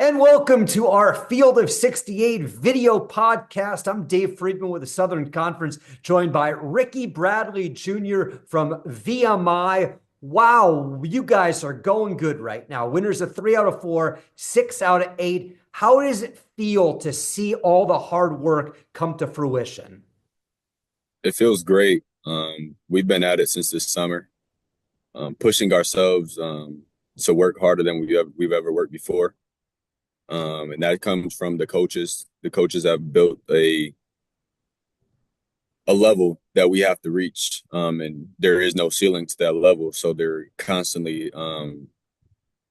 And welcome to our Field of 68 video podcast. I'm Dave Friedman with the Southern Conference, joined by Rickey Bradley Jr. from VMI. Wow, you guys are going good right now. Winners of 3 out of 4, 6 out of 8. How does it feel to see all the hard work come to fruition? It feels great. We've been at it since this summer, pushing ourselves to work harder than we've ever worked before. And that comes from the coaches. The coaches have built a level that we have to reach, and there is no ceiling to that level. So they're constantly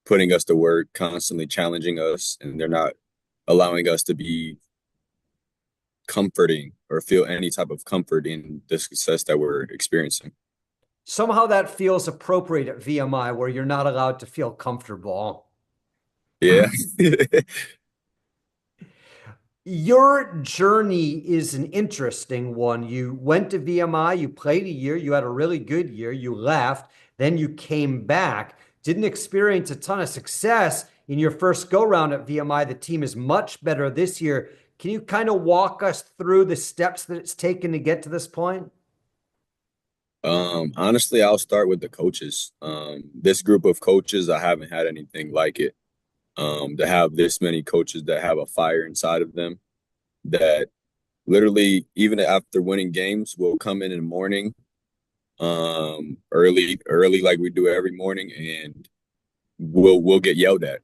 putting us to work, constantly challenging us, and they're not allowing us to be comforting or feel any type of comfort in the success that we're experiencing. Somehow that feels appropriate at VMI, where you're not allowed to feel comfortable. Yeah. Your journey is an interesting one. You went to VMI, you played a year, you had a really good year, you left, then you came back, didn't experience a ton of success in your first go round at VMI. The team is much better this year. Can you kind of walk us through the steps that it's taken to get to this point? Honestly, I'll start with the coaches. This group of coaches, I haven't had anything like it. To have this many coaches that have a fire inside of them that literally, even after winning games, will come in the morning, early like we do every morning, and we'll get yelled at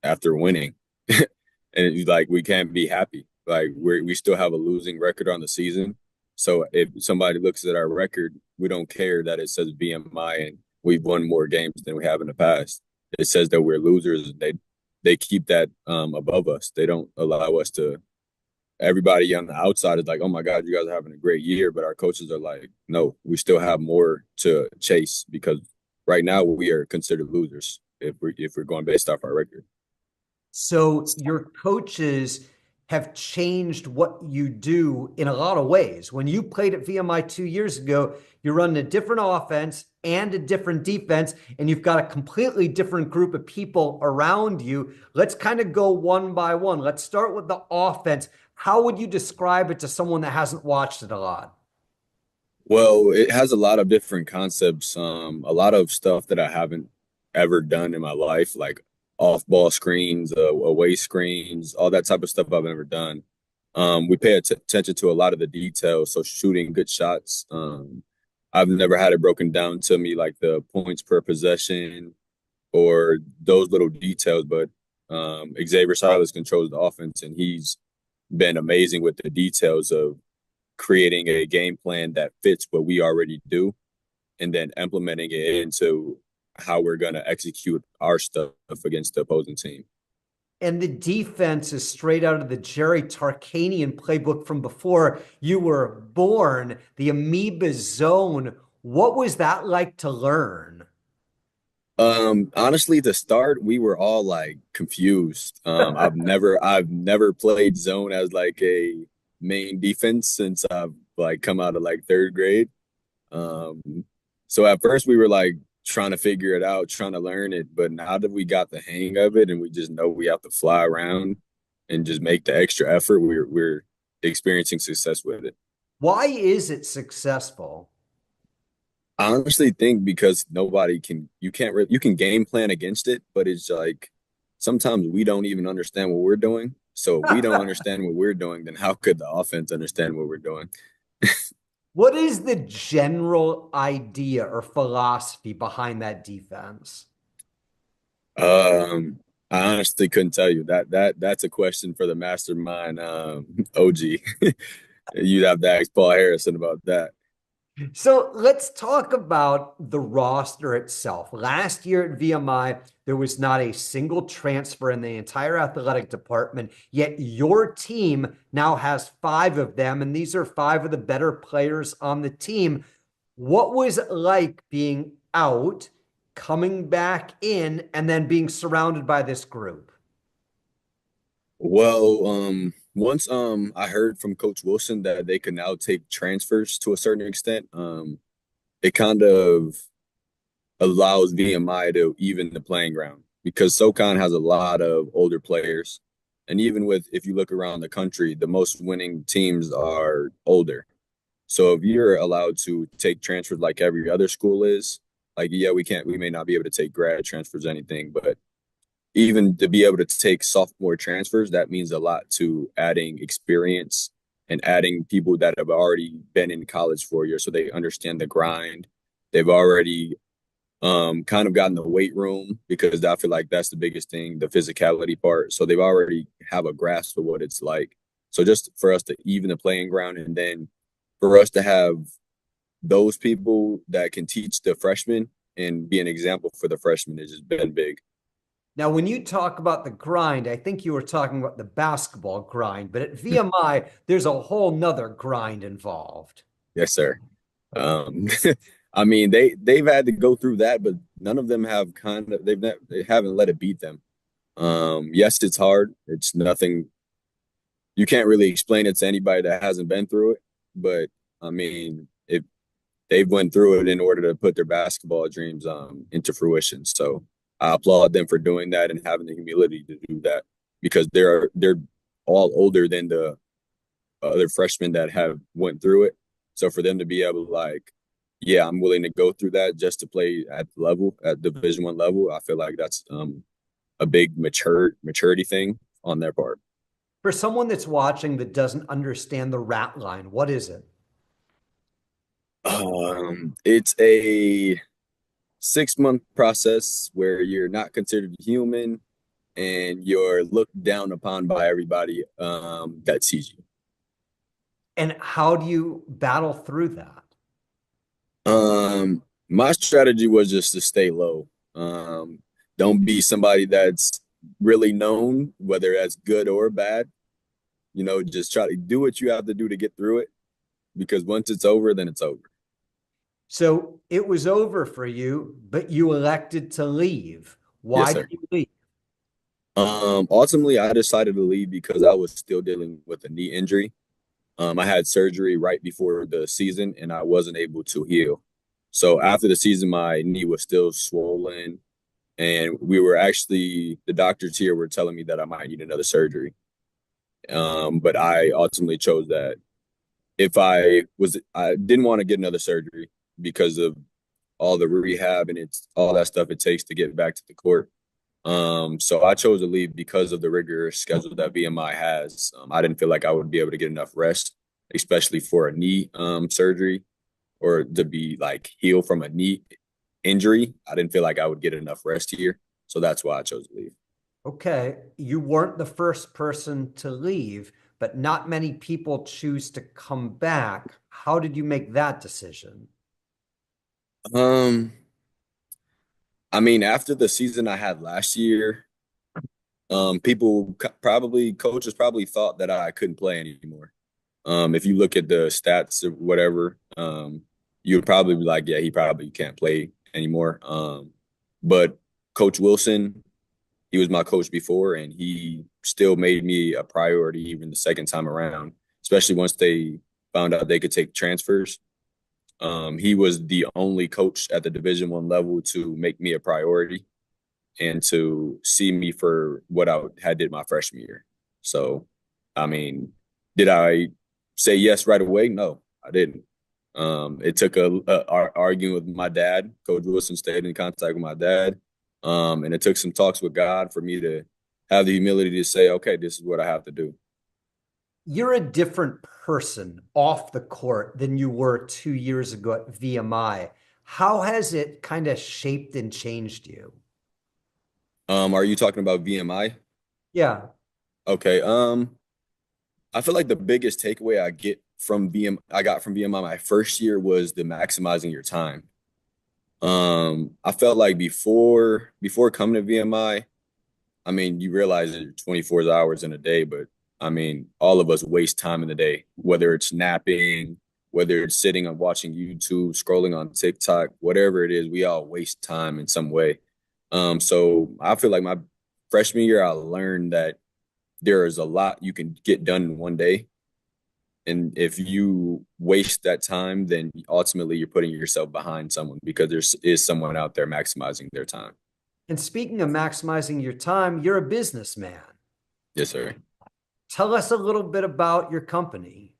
after winning. And it's like we can't be happy. Like we still have a losing record on the season. So if somebody looks at our record, we don't care that it says VMI and we've won more games than we have in the past. It says that we're losers. They keep that above us. They don't allow us to. Everybody on the outside is like, "Oh my God, you guys are having a great year," but our coaches are like, "No, we still have more to chase because right now we are considered losers if we're going based off our record." So your coaches have changed what you do in a lot of ways. When you played at VMI 2 years ago, you're running a different offense and a different defense, and you've got a completely different group of people around you. Let's kind of go one by one. Let's start with the offense. How would you describe it to someone that hasn't watched it a lot? Well, it has a lot of different concepts, a lot of stuff that I haven't ever done in my life, like off-ball screens, away screens, all that type of stuff I've never done. We pay attention to a lot of the details, so shooting good shots. I've never had it broken down to me like the points per possession or those little details, but Xavier Silas controls the offense, and he's been amazing with the details of creating a game plan that fits what we already do and then implementing it into how we're going to execute our stuff against the opposing team. And the defense is straight out of the Jerry Tarkanian playbook from before you were born, the amoeba zone. What was that like to learn? Honestly, to start, we were all like confused. I've never played zone as like a main defense since I've like come out of like third grade. So at first we were like trying to figure it out, trying to learn it, but now that we got the hang of it and we just know we have to fly around and just make the extra effort, we're experiencing success with it. Why is it successful? I honestly think because nobody can, you can't, you can game plan against it, but it's like sometimes we don't even understand what we're doing. So if we don't understand what we're doing, then how could the offense understand what we're doing? What is the general idea or philosophy behind that defense? I honestly couldn't tell you that's a question for the mastermind, OG. You'd have to ask Paul Harrison about that. So let's talk about the roster itself. Last year at VMI, there was not a single transfer in the entire athletic department, yet your team now has 5 of them, and these are 5 of the better players on the team. What was it like being out, coming back in, and then being surrounded by this group? Well, once I heard from Coach Wilson that they could now take transfers to a certain extent, it kind of allows VMI to even the playing ground because SoCon has a lot of older players. And even with, if you look around the country, the most winning teams are older. So if you're allowed to take transfers like every other school is, like, yeah, we may not be able to take grad transfers or anything, but even to be able to take sophomore transfers, that means a lot to adding experience and adding people that have already been in college 4 years so they understand the grind. They've already kind of gotten the weight room because I feel like that's the biggest thing, the physicality part. So they've already have a grasp of what it's like. So just for us to even the playing ground and then for us to have those people that can teach the freshmen and be an example for the freshmen has just been big. Now, when you talk about the grind, I think you were talking about the basketball grind, but at VMI, there's a whole nother grind involved. Yes, sir. Um, I mean, they've had to go through that, but none of them have they haven't let it beat them. Yes, it's hard. It's nothing. You can't really explain it to anybody that hasn't been through it. But I mean, if they've went through it in order to put their basketball dreams into fruition. So I applaud them for doing that and having the humility to do that because they're all older than the other freshmen that have went through it. So for them to be able to like, yeah, I'm willing to go through that just to play at the level at Division I level. I feel like that's a big maturity thing on their part. For someone that's watching that doesn't understand the rat line, what is it? It's a 6 month process where you're not considered human and you're looked down upon by everybody that sees you. And how do you battle through that? My strategy was just to stay low. Don't be somebody that's really known, whether that's good or bad. You know, just try to do what you have to do to get through it because once it's over, then it's over. So it was over for you, but you elected to leave. Yes, Why did sir. you leave? Ultimately, I decided to leave because I was still dealing with a knee injury. I had surgery right before the season and I wasn't able to heal. So after the season, my knee was still swollen. And we were actually, the doctors here were telling me that I might need another surgery. But I ultimately chose that I didn't want to get another surgery because of all the rehab and it's all that stuff it takes to get back to the court. So I chose to leave because of the rigorous schedule that VMI has. I didn't feel like I would be able to get enough rest, especially for a knee surgery or to be like healed from a knee injury. I didn't feel like I would get enough rest here. So that's why I chose to leave. Okay, you weren't the first person to leave, but not many people choose to come back. How did you make that decision? Um, I mean, after the season I had last year, probably coaches probably thought that I couldn't play anymore. If you look at the stats or whatever, you would probably be like, yeah, he probably can't play anymore. But Coach Wilson, he was my coach before, and he still made me a priority even the second time around, especially once they found out they could take transfers. He was the only coach at the Division I level to make me a priority and to see me for what I had did my freshman year. So, I mean, did I say yes right away? No, I didn't. It took arguing with my dad. Coach Wilson stayed in contact with my dad, and it took some talks with God for me to have the humility to say, okay, this is what I have to do. You're a different person off the court than you were 2 years ago at VMI. How has it kind of shaped and changed you? Are you talking about VMI? Yeah. Okay. I feel like the biggest takeaway I got from VMI my first year was the maximizing your time. I felt like before coming to I mean, you realize that you're 24 hours in a day, but I mean, all of us waste time in the day, whether it's napping, whether it's sitting and watching YouTube, scrolling on TikTok, whatever it is, we all waste time in some way. So I feel like my freshman year, I learned that there is a lot you can get done in one day. And if you waste that time, then ultimately you're putting yourself behind someone because there is someone out there maximizing their time. And speaking of maximizing your time, you're a businessman. Yes, sir. Tell us a little bit about your company.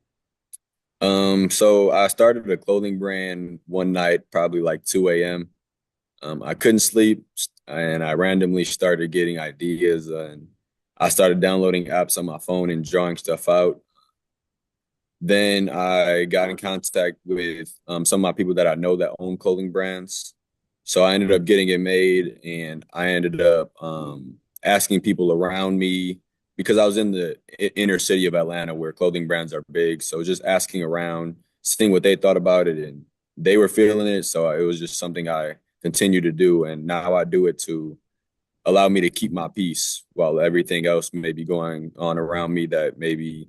So I started a clothing brand one night, probably like 2 a.m. I couldn't sleep, and I randomly started getting ideas, and I started downloading apps on my phone and drawing stuff out. Then I got in contact with some of my people that I know that own clothing brands. So I ended up getting it made, and I ended up asking people around me because I was in the inner city of Atlanta where clothing brands are big. So just asking around, seeing what they thought about it, and they were feeling it. So it was just something I continue to do, and now I do it to allow me to keep my peace while everything else may be going on around me that maybe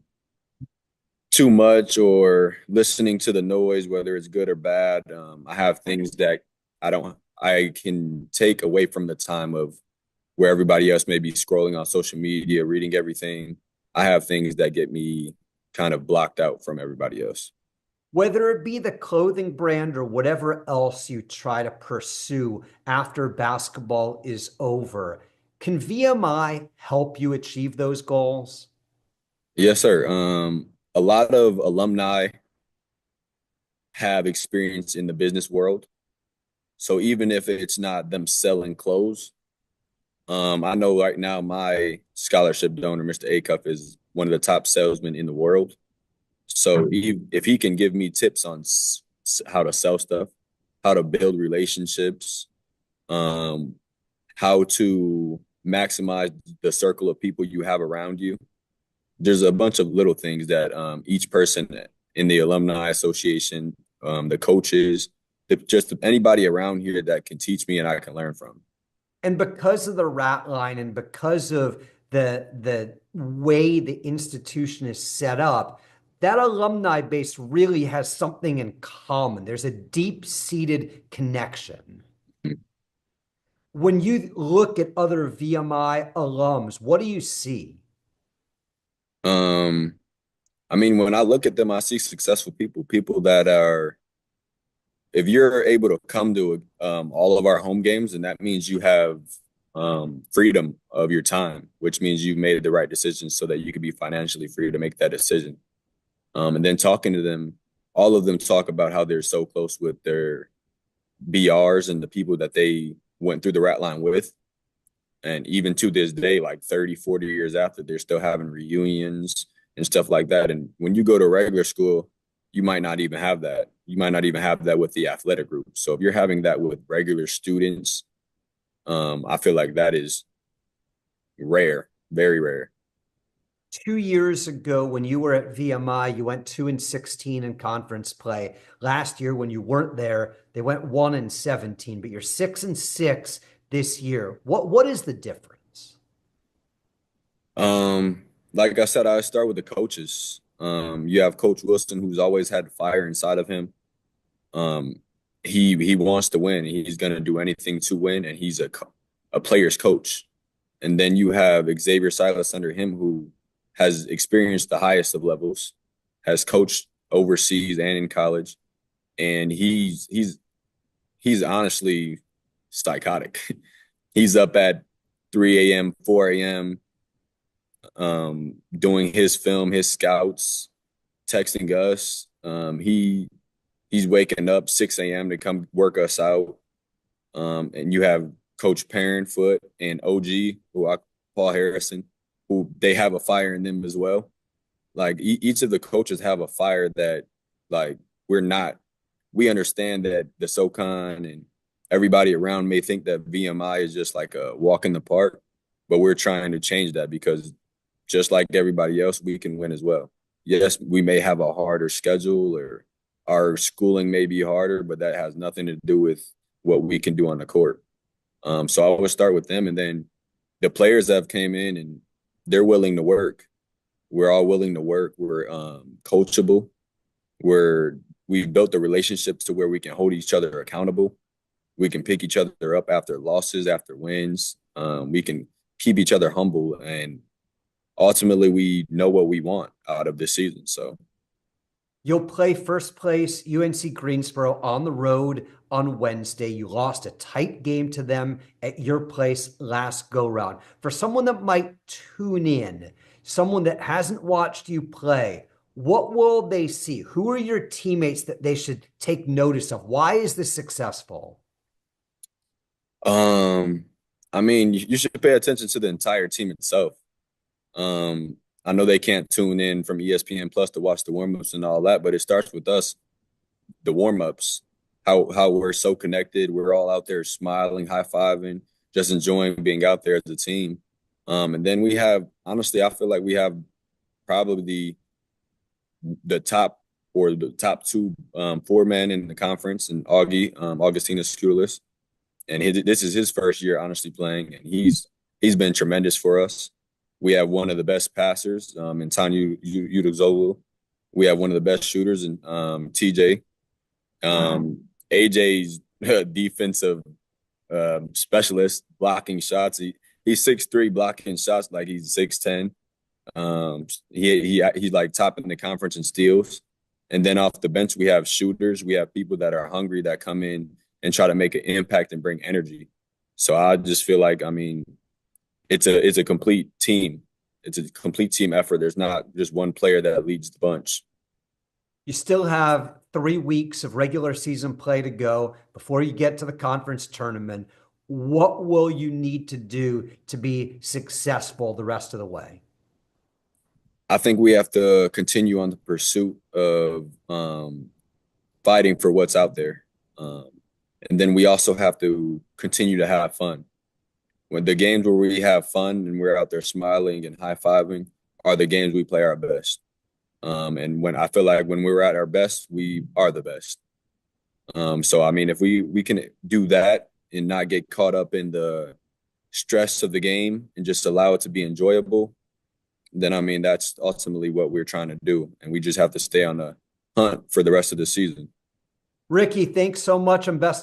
too much or listening to the noise, whether it's good or bad. I have things that I can take away from the time of where everybody else may be scrolling on social media, reading everything. I have things that get me kind of blocked out from everybody else. Whether it be the clothing brand or whatever else you try to pursue after basketball is over, can VMI help you achieve those goals? Yes, sir. A lot of alumni have experience in the business world. So even if it's not them selling clothes, I know right now my scholarship donor, Mr. Acuff, is one of the top salesmen in the world. So if he can give me tips on how to sell stuff, how to build relationships, um, how to maximize the circle of people you have around you, there's a bunch of little things that each person in the alumni association, the coaches, just anybody around here that can teach me and I can learn from. And because of the rat line and because of the way the institution is set up, that alumni base really has something in common. There's a deep-seated connection. When you look at other VMI alums, what do you see? Um, I mean, when I look at them, I see successful people, people that are, if you're able to come to all of our home games, and that means you have freedom of your time, which means you've made the right decision so that you can be financially free to make that decision. And then talking to them, all of them talk about how they're so close with their BRs and the people that they went through the rat line with. And even to this day, like 30, 40 years after, they're still having reunions and stuff like that. And when you go to regular school, you might not even have that. You might not even have that with the athletic group. So if you're having that with regular students, I feel like that is rare, very rare. 2 years ago, when you were at VMI, you went 2-16 in conference play. Last year, when you weren't there, they went 1-17, but you're 6-6 this year. What is the difference? Like I said, I start with the coaches. You have Coach Wilson, who's always had fire inside of him. Um, he wants to win. He's going to do anything to win, and he's a player's coach. And then you have Xavier Silas under him, who has experienced the highest of levels, has coached overseas and in college, and he's honestly psychotic. He's up at 3 a.m., 4 a.m., doing his film, his scouts, texting us. He's waking up 6 a.m. to come work us out. And you have Coach Parentfoot and OG, Paul Harrison, who they have a fire in them as well. Like each of the coaches have a fire that, like, we understand that the SoCon and everybody around may think that VMI is just like a walk in the park, but we're trying to change that because just like everybody else, we can win as well. Yes, we may have a harder schedule or our schooling may be harder, but that has nothing to do with what we can do on the court. So I would start with them, and then the players that have came in and they're willing to work. We're all willing to work. We're coachable. We've built the relationships to where we can hold each other accountable. We can pick each other up after losses, after wins. We can keep each other humble, and ultimately we know what we want out of this season. So You'll play first place UNC Greensboro on the road on Wednesday. You lost a tight game to them at your place last go round. For someone that might tune in, someone that hasn't watched you play, what will they see? Who are your teammates that they should take notice of? Why is this successful? Um, I mean, you should pay attention to the entire team itself. I know they can't tune in from ESPN Plus to watch the warm-ups and all that, but it starts with us, the warm-ups, how we're so connected. We're all out there smiling, high-fiving, just enjoying being out there as a team. And then we have, honestly, I feel like we have probably the top or the top two four men in the conference, and Augustinus Sculis, and this is his first year honestly playing, and he's been tremendous for us. We have one of the best passers in Tanya Udogzoglu. We have one of the best shooters in TJ. AJ's defensive specialist blocking shots. He's 6'3", blocking shots like he's 6'10". He's like top in the conference in steals. And then off the bench, we have shooters. We have people that are hungry that come in and try to make an impact and bring energy. So I just feel like, I mean, it's a complete team. It's a complete team effort. There's not just one player that leads the bunch. You still have 3 weeks of regular season play to go before you get to the conference tournament. What will you need to do to be successful the rest of the way? I think we have to continue on the pursuit of fighting for what's out there. And then we also have to continue to have fun. When the games where we have fun and we're out there smiling and high-fiving are the games we play our best. And when I feel like when we're at our best, we are the best. So, I mean, if we can do that and not get caught up in the stress of the game and just allow it to be enjoyable, then, I mean, that's ultimately what we're trying to do. And we just have to stay on the hunt for the rest of the season. Rickey, thanks so much and best